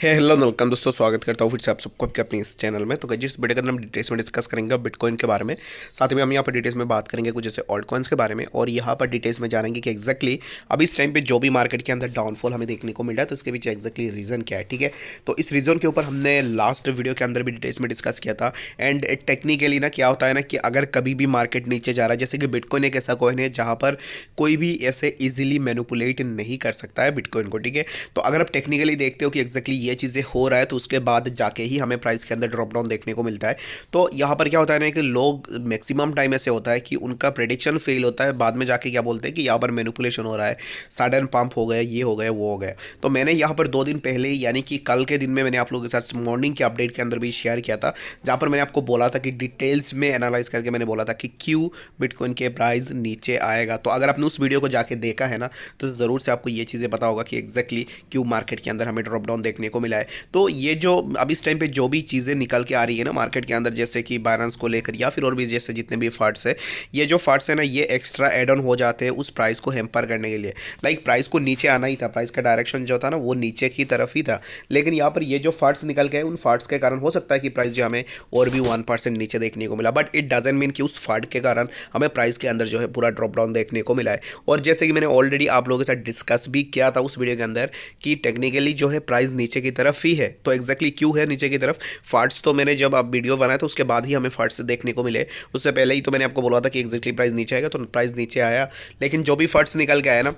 Hello welcome दोस्तों, स्वागत करता हूँ फिर से आप सबको आपके अपने इस चैनल में। तो गाइस जिस वीडियो के अंदर हम डिटेल्स में डिस्कस करेंगे बिटकॉइन के बारे में। साथ में हम यहाँ पर डिटेल्स में बात करेंगे कुछ जैसे ऑल्ट कॉइन्स के बारे में, और यहाँ पर डिटेल्स में जानेंगे कि एक्जैक्टली अभी इस टाइम पे जो भी मार्केट के अंदर डाउनफॉल हमें देखने को मिल रहा है तो उसके पीछे एक्जैक्टली रीजन क्या है। ठीक है, तो इस रीजन के ऊपर हमने लास्ट वीडियो के अंदर भी डिटेल्स में डिस्कस किया था। एंड टेक्निकली ना क्या होता है ना कि अगर कभी भी मार्केट नीचे जा रहा है, जैसे कि बिटकॉइन एक ऐसा कॉइन है जहाँ पर कोई भी ऐसे इजीली मैनिपुलेट नहीं कर सकता है बिटकॉइन को। ठीक है, तो अगर आप टेक्निकली देखते हो कि एक्जैक्टली ये चीज़ें हो रहा है तो उसके बाद जाके ही हमें प्राइस के अंदर ड्रॉप डाउन देखने को मिलता है। तो यहाँ पर क्या होता है ना कि लोग मैक्सिमम टाइम ऐसे होता है कि उनका प्रेडिक्शन फेल होता है, बाद में जाके क्या बोलते हैं कि यहाँ पर मैनिपुलेशन हो रहा है, सडन पंप हो गया, ये हो गया, वो हो गया। तो मैंने यहाँ पर 2 दिन पहले यानी कि कल के दिन में मैंने आप लोगों के साथ मॉर्निंग के अपडेट के अंदर भी शेयर किया था, जहाँ पर मैंने आपको बोला था कि डिटेल्स में एनालाइज करके मैंने बोला था कि क्यों बिटकॉइन के प्राइस नीचे आएगा। तो अगर आपने उस वीडियो को जाके देखा है ना तो ज़रूर से आपको ये चीज़ें पता होगा कि एक्जैक्टली क्यों मार्केट के अंदर हमें ड्रॉप डाउन देखने को मिला है। तो ये जो अब इस टाइम पे जो भी चीज़ें निकल के आ रही है ना मार्केट के अंदर, जैसे कि बायनांस को लेकर या फिर और भी जैसे जितने भी फंड्स है, ये जो फंड्स है ना ये एक्स्ट्रा एड ऑन हो जाते हैं उस प्राइस को हेम्पर करने के लिए। लाइक प्राइस को नीचे आना ही था, प्राइस का डायरेक्शन जो था ना वो नीचे की तरफ ही था, लेकिन यहाँ पर ये जो फंड्स निकल के उन फंड्स के कारण हो सकता है कि प्राइस जो हमें और भी 1% नीचे देखने को मिला, बट इट डजंट मीन कि उस फंड के कारण हमें प्राइस के अंदर जो है पूरा ड्रॉप डाउन देखने को मिला है। और जैसे कि मैंने ऑलरेडी आप लोगों के साथ डिस्कस भी किया था उस वीडियो के अंदर कि टेक्निकली जो है प्राइस नीचे की तरफ ही है। तो एक्जैक्टली क्यों है नीचे की तरफ? फर्ट्स तो मैंने जब आप वीडियो बनाया तो उसके बाद ही हमें फर्ट्स देखने को मिले, उससे पहले ही तो मैंने आपको बोला था कि एक्जैक्टली प्राइस नीचे आएगा, तो प्राइस नीचे आया। लेकिन जो भी फर्ट्स निकल के आया ना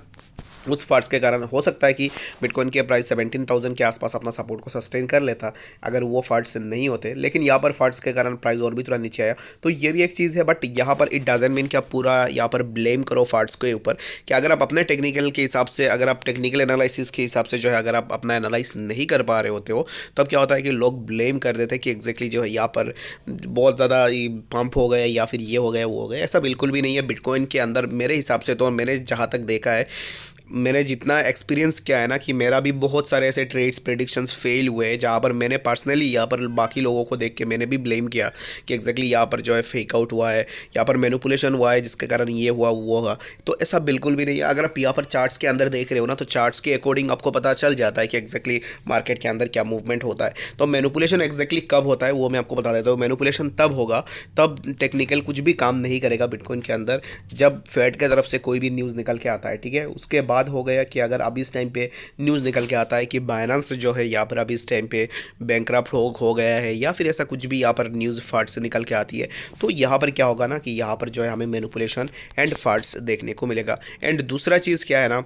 उस फर्ट्स के कारण हो सकता है कि बिटकॉइन के प्राइस 17,000 के आसपास अपना सपोर्ट को सस्टेन कर लेता अगर वो फर्ट्स नहीं होते, लेकिन यहाँ पर फर्ट्स के कारण प्राइस और भी थोड़ा नीचे आया। तो ये भी एक चीज़ है, बट यहाँ पर इट डजंट मीन कि आप पूरा यहाँ पर ब्लेम करो फर्ट्स के ऊपर। कि अगर आप अपने टेक्निकल के हिसाब से, अगर आप टेक्निकल एनालिसिस के हिसाब से जो है अगर आप अपना एनालाइज नहीं कर पा रहे होते हो, तब क्या होता है कि लोग ब्लेम कर देते हैं कि एक्जैक्टली जो है यहाँ पर बहुत ज़्यादा पंप हो गया या फिर ये हो गया वो हो गया। ऐसा बिल्कुल भी नहीं है बिटकॉइन के अंदर मेरे हिसाब से। तो मैंने जहाँ तक देखा है, मैंने जितना एक्सपीरियंस किया है ना, कि मेरा भी बहुत सारे ऐसे ट्रेड्स प्रेडिक्शंस फेल हुए हैं जहाँ पर मैंने पर्सनली यहाँ पर बाकी लोगों को देख के मैंने भी ब्लेम किया कि एक्जैक्टली यहाँ पर जो है फेक आउट हुआ है, यहाँ पर मैनिपुलेशन हुआ है जिसके कारण ये हुआ वो हुआ। तो ऐसा बिल्कुल भी नहीं है। अगर आप यहाँ पर चार्ट्स के अंदर देख रहे हो ना तो चार्ट्स के अकॉर्डिंग आपको पता चल जाता है कि एक्जैक्टली मार्केट के अंदर क्या मूवमेंट होता है। तो मैनिपुलेशन एक्जैक्टली कब होता है वो मैं आपको बता देता हूँ। मैनिपुलेशन तब होगा, तब टेक्निकल कुछ भी काम नहीं करेगा बिटकॉइन के अंदर, जब फेड की तरफ से कोई भी न्यूज़ निकल के आता है। ठीक है, उसके बाद हो गया कि अगर अभी इस टाइम पे न्यूज़ निकल के आता है कि बायनांस जो है यहाँ पर अभी इस टाइम पे बैंकरप्ट हो गया है, या फिर ऐसा कुछ भी यहाँ पर न्यूज़ फर्ड से निकल के आती है, तो यहाँ पर क्या होगा ना कि यहाँ पर जो है हमें मैनिपुलेशन एंड फर्ड्स देखने को मिलेगा। एंड दूसरा चीज़ क्या है ना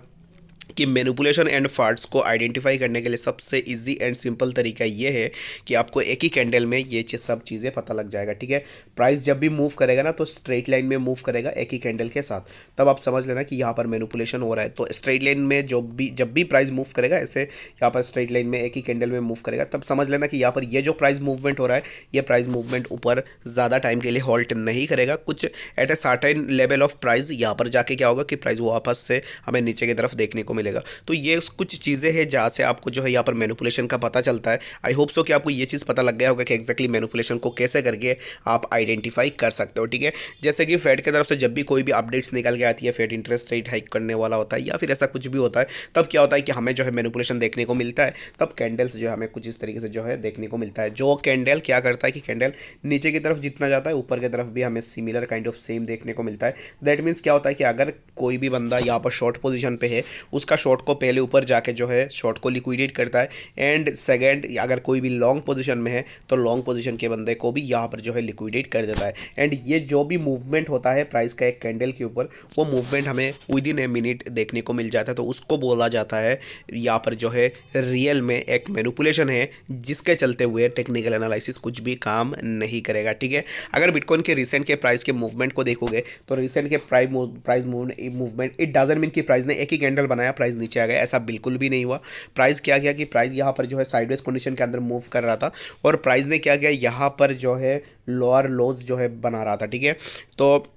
कि मैनिपुलेशन एंड फर्ड्स को आइडेंटिफाई करने के लिए सबसे इजी एंड सिंपल तरीका ये है कि आपको एक ही कैंडल में ये सब चीज़ें पता लग जाएगा। ठीक है, प्राइस जब भी मूव करेगा ना तो स्ट्रेट लाइन में मूव करेगा एक ही कैंडल के साथ, तब आप समझ लेना कि यहाँ पर मैनिपुलेशन हो रहा है। तो स्ट्रेट लाइन में जब भी प्राइस मूव करेगा ऐसे यहाँ पर स्ट्रेट लाइन में एक ही कैंडल में मूव करेगा, तब समझ लेना कि यहाँ पर ये जो प्राइस मूवमेंट हो रहा है ये प्राइस मूवमेंट ऊपर ज़्यादा टाइम के लिए हॉल्ट नहीं करेगा। कुछ at a certain level of price यहाँ पर जाके क्या होगा कि प्राइस वापस से हमें नीचे की तरफ देखने को मिलेगा। तो ये कुछ चीज़ें हैं जहाँ से आपको जो है यहाँ पर मैनिपुलेशन का पता चलता है। आई होप सो कि आपको ये चीज़ पता लग गया होगा कि एक्जैक्टली मैनिपुलेशन को कैसे करके आप आइडेंटिफाई कर सकते हो। ठीक है, जैसे कि फेड की तरफ से जब भी कोई भी अपडेट्स निकल के आती है, फेड इंटरेस्ट रेट हाइक करने वाला होता है या फिर ऐसा कुछ भी होता है, तब क्या होता है कि हमें जो है मैनिपुलेशन देखने को मिलता है। तब कैंडल्स जो है हमें कुछ इस तरीके से जो है देखने को मिलता है। जो कैंडल क्या करता है कि कैंडल नीचे की तरफ जितना जाता है ऊपर की तरफ भी हमें सिमिलर काइंड ऑफ सेम देखने को मिलता है। दैट मीन्स क्या होता है कि अगर कोई भी बंदा यहाँ पर शॉर्ट पोजीशन पे है, उसका शॉर्ट को पहले ऊपर जाके जो है शॉर्ट को लिक्विडेट करता है, एंड सेकंड अगर कोई भी लॉन्ग पोजीशन में है तो लॉन्ग पोजीशन के बंदे को भी यहाँ पर जो है लिक्विडेट कर देता है। एंड ये जो भी मूवमेंट होता है प्राइस का एक कैंडल के ऊपर, वो मूवमेंट हमें विद इन ए मिनट देखने को मिल जाता है। तो उसको बोला जाता है यहाँ पर जो है रियल में एक मैनिपुलेशन है, जिसके चलते हुए टेक्निकल एनालिसिस कुछ भी काम नहीं करेगा। ठीक है, अगर बिटकॉइन के रिसेंट के प्राइस के मूवमेंट को देखोगे तो रिसेंट के price movement it doesn't mean कि प्राइस ने एक ही कैंडल बनाया प्राइस नीचे आ गया, ऐसा बिल्कुल भी नहीं हुआ। प्राइस क्या किया कि प्राइस यहाँ पर जो है साइडवेज कंडीशन के अंदर मूव कर रहा था, और प्राइस ने क्या किया यहाँ पर जो है लोअर लोज जो है बना रहा था। ठीक है, तो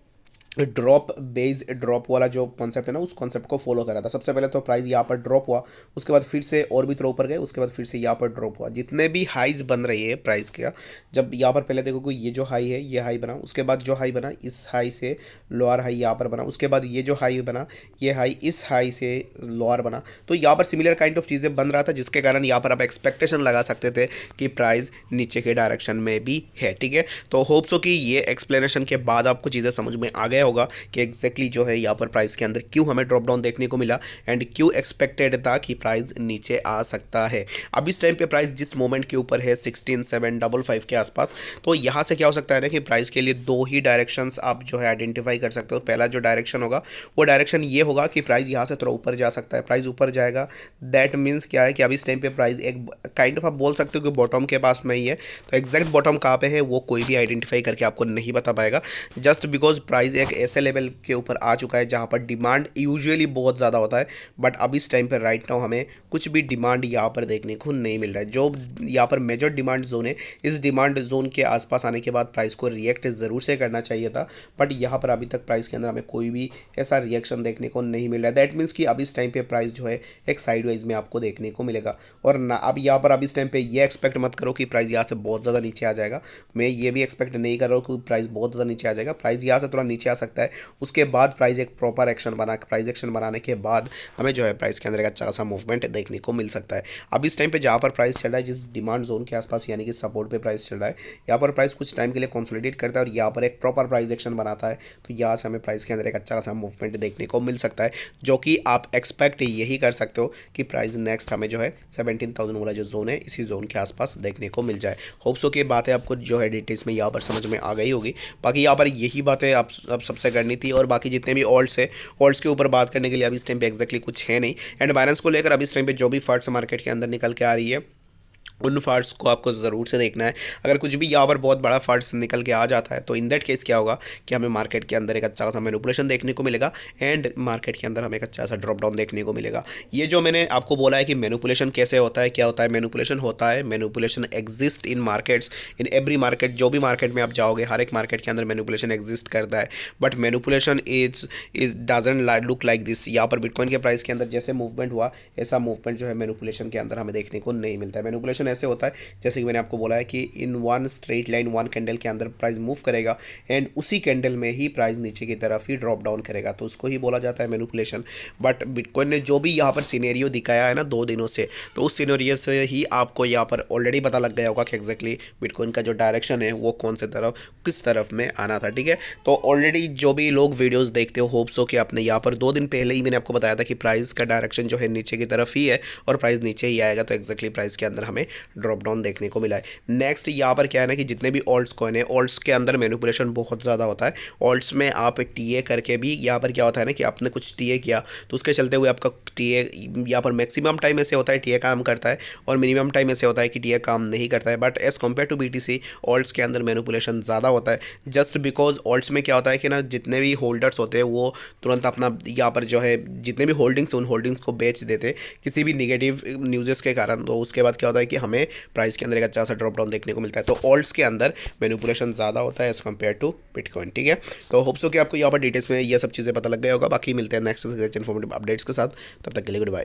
ड्रॉप बेस ड्रॉप वाला जो कॉन्सेप्ट है ना, उस कॉन्सेप्ट को फॉलो करा था। सबसे पहले तो प्राइस यहाँ पर ड्रॉप हुआ, उसके बाद फिर से और भी थ्रो ऊपर गए, उसके बाद फिर से यहाँ पर ड्रॉप हुआ। जितने भी हाईज बन रही है प्राइस का, जब यहाँ पर पहले देखो कि ये जो हाई है ये हाई बना, उसके बाद जो हाई बना इस हाई से लोअर हाई यहाँ पर बना, उसके बाद ये जो हाई बना ये हाई इस हाई से लोअर बना। तो यहाँ पर सिमिलर काइंड ऑफ चीज़ें बन रहा था, जिसके कारण यहाँ पर आप एक्सपेक्टेशन लगा सकते थे कि प्राइस नीचे के डायरेक्शन में भी है। ठीक है, तो होप सो कि ये एक्सप्लेनेशन के बाद आपको चीज़ें समझ में आ गया होगा कि एग्जैक्टली जो है यहाँ पर प्राइस के अंदर क्यों हमें ड्रॉप डाउन देखने को मिला एंड क्यों एक्सपेक्टेड था कि प्राइस नीचे आ सकता है। अब इस टाइम पे प्राइस जिस मोमेंट के ऊपर है 16,755 के आसपास, तो यहाँ से क्या हो सकता है ना कि प्राइस के लिए दो ही डायरेक्शंस आप जो है आइडेंटिफाई कर सकते हो। पहला जो डायरेक्शन होगा वो डायरेक्शन ये होगा कि प्राइस यहाँ से थोड़ा ऊपर जा सकता है। प्राइस ऊपर जाएगा दैट मीन्स क्या है कि अब इस टाइम पे प्राइस एक काइंड ऑफ आप बोल सकते हो कि बॉटम के पास में ही है। तो एग्जैक्ट बॉटम कहाँ पे है वो कोई भी आइडेंटिफाई करके आपको नहीं बता पाएगा, जस्ट बिकॉज प्राइस एक ऐसे लेवल के ऊपर आ चुका है जहाँ पर डिमांड यूजुअली बहुत ज़्यादा होता है। बट अब इस टाइम पर राइट नाउ हमें कुछ भी डिमांड यहाँ पर देखने को नहीं मिल रहा है। जो यहाँ पर मेजर डिमांड जोन है, इस डिमांड जोन के आसपास आने के बाद प्राइस को रिएक्ट ज़रूर से करना चाहिए था, बट यहाँ पर अभी तक प्राइस के अंदर हमें कोई भी ऐसा रिएक्शन देखने को नहीं मिल रहा है। दैट मीन्स कि अब इस टाइम पे प्राइस जो है एक साइडवाइज में आपको देखने को मिलेगा। और ना अब यहाँ पर अब इस टाइम पे ये एक्सपेक्ट मत करो कि प्राइस यहाँ से बहुत ज़्यादा नीचे आ जाएगा। मैं ये भी एक्सपेक्ट नहीं कर रहा हूँ कि प्राइस बहुत ज़्यादा नीचे आ जाएगा। प्राइस यहाँ से थोड़ा नीचे आ सकता है, उसके बाद प्राइस एक प्रॉपर एक्शन बना, प्राइस एक्शन बनाने के बाद हमें जो है प्राइस के अंदर एक अच्छा खासा मूवमेंट देखने को मिल सकता है। अब इस टाइम पे जहाँ पर प्राइस चल रहा है जिस डिमांड जोन के आसपास यानी कि सपोर्ट पे प्राइस चल रहा है, यहाँ पर प्राइस कुछ टाइम के लिए कंसोलिडेट करता है और यहाँ पर एक प्रॉपर प्राइस एक्शन बनाता है। तो यहाँ से हमें प्राइस के अंदर एक अच्छा खासा मूवमेंट देखने को मिल सकता है, जो कि आप एक्सपेक्ट यही कर सकते हो कि प्राइस नेक्स्ट हमें जो है 17,000 वाला जो जोन है इसी जोन के आसपास देखने को मिल जाए। होप्सो की बातें आपको जो है डिटेल्स में यहाँ पर समझ में आ गई होगी। बाकी यहाँ पर यही बातें आप सबसे करनी थी, और बाकी जितने भी ऑल्ट्स है ऑल्ट्स के ऊपर बात करने के लिए अभी इस टाइम पे एक्जैक्टली कुछ है नहीं। एंड बाइनेंस को लेकर अभी इस टाइम पे जो भी फंड्स मार्केट के अंदर निकल के आ रही है उन फंड्स को आपको ज़रूर से देखना है। अगर कुछ भी यहाँ पर बहुत बड़ा फंड्स निकल के आ जाता है तो इन दैट केस क्या होगा कि हमें मार्केट के अंदर एक अच्छा खासा मैनिपुलेशन देखने को मिलेगा एंड मार्केट के अंदर हमें एक अच्छा सा ड्रॉप डाउन देखने को मिलेगा। ये जो मैंने आपको बोला है कि मैनिपुलेशन कैसे होता है, क्या होता है, मैनिपुलेशन होता है, manipulation exist in markets, in every market. जो भी मार्केट में आप जाओगे हर एक मार्केट के अंदर मैनिपुलेशन एग्जिस्ट करता है, but manipulation is doesn't look like this. यहाँ पर बिटकॉइन के प्राइस के अंदर जैसे मूवमेंट हुआ ऐसा मूवमेंट जो है मैनिपुलेशन के अंदर हमें देखने को नहीं मिलता है। मैनिपुलेशन ऐसे होता है जैसे कि मैंने आपको बोला है कि in one straight line one candle के अंदर प्राइस मूव करेगा एंड उसी कैंडल में ही प्राइस नीचे की तरफ ही ड्रॉप डाउन करेगा, तो उसको ही बोला जाता है मैनिपुलेशन। बट बिटकॉइन ने जो भी यहाँ पर सिनेरियो दिखाया है ना 2 दिनों से, तो उस सिनेरियो से ही आपको यहाँ पर ऑलरेडी पता लग गया होगा कि एग्जैक्टली बिटकॉइन का जो डायरेक्शन है वो कौन से तरफ किस तरफ में आना था। ठीक है, तो ऑलरेडी जो भी लोग वीडियोस देखते हो होप्स हो कि आपने यहाँ पर 2 दिन पहले ही मैंने आपको बताया था कि प्राइस का डायरेक्शन जो है नीचे की तरफ ही है और प्राइस नीचे ही आएगा। तो एग्जैक्टली प्राइस के अंदर हमें ड्रॉप डाउन देखने को मिला है। नेक्स्ट यहाँ पर क्या है ना कि जितने भी ऑल्ट्स कॉइन है ऑल्ट्स के अंदर मैनिपुलेशन बहुत ज़्यादा होता है। ऑल्ट्स में आप टीए करके भी यहाँ पर क्या होता है ना कि आपने कुछ टीए किया तो उसके चलते हुए आपका टीए यहाँ पर मैक्सिमम टाइम ऐसे होता है टीए काम करता है और मिनिमम टाइम ऐसे होता है कि टीए काम नहीं करता है। But as compare to BTC alts के अंदर मैनिपुलेशन ज़्यादा होता है, जस्ट बिकॉज ऑल्ट्स में क्या होता है कि ना जितने भी होल्डर्स होते हैं वो तुरंत अपना यहाँ पर जो है जितने भी होल्डिंग्स उन होल्डिंग्स को बेच देते किसी भी निगेटिव न्यूज़ के कारण। तो उसके बाद क्या होता है कि हमें प्राइस के अंदर एक अच्छा सा ड्रॉप डाउन देखने को मिलता है। तो ऑल्ट्स के अंदर मैनिपुलेशन ज़्यादा होता है एज़ कम्पेयर टू बिटकॉइन। ठीक है, तो होप्स हो कि आपको यहाँ पर डिटेल्स में ये सब चीज़ें पता लग गया होगा। बाकी मिलते हैं नेक्स्ट इन्फॉर्मेटिव अपडेट्स के साथ, तब तक के लिए गुड बाय।